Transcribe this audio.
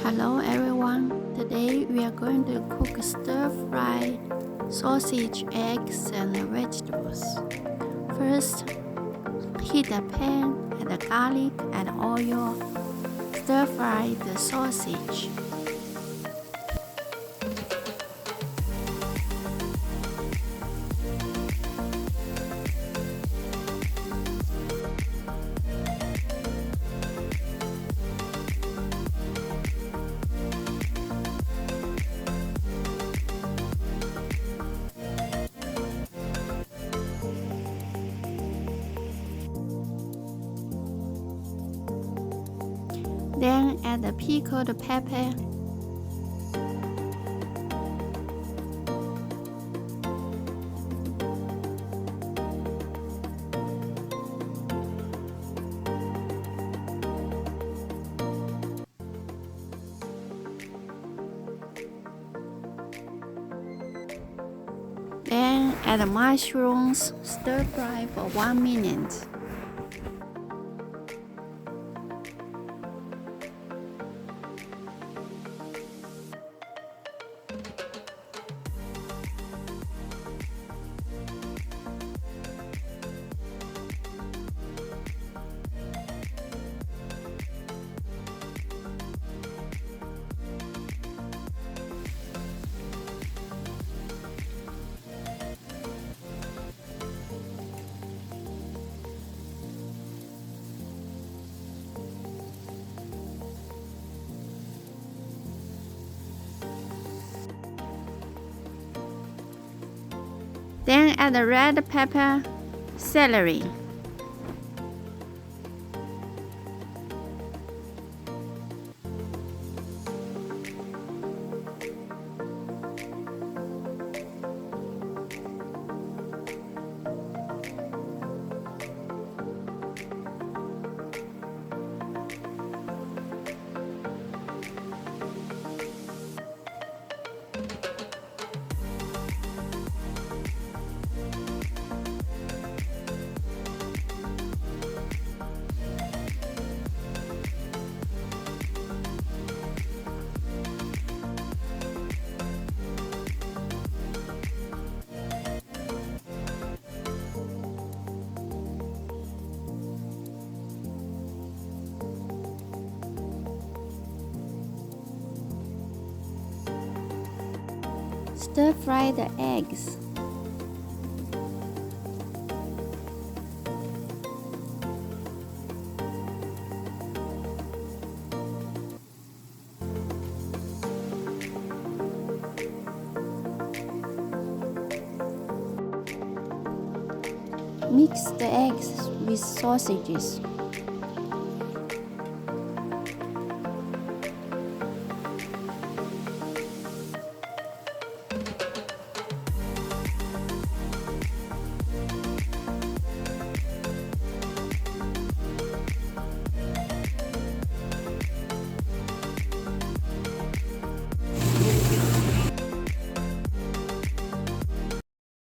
Hello everyone, today we are going to cook stir-fried sausage, eggs and vegetables. First, heat a pan, add the garlic and oil, stir-fry the sausage. Then add the pickled pepper, then add the mushrooms, stir fry for 1 minute. Then add the red pepper, celery. Stir fry the eggs. Mix the eggs with sausages.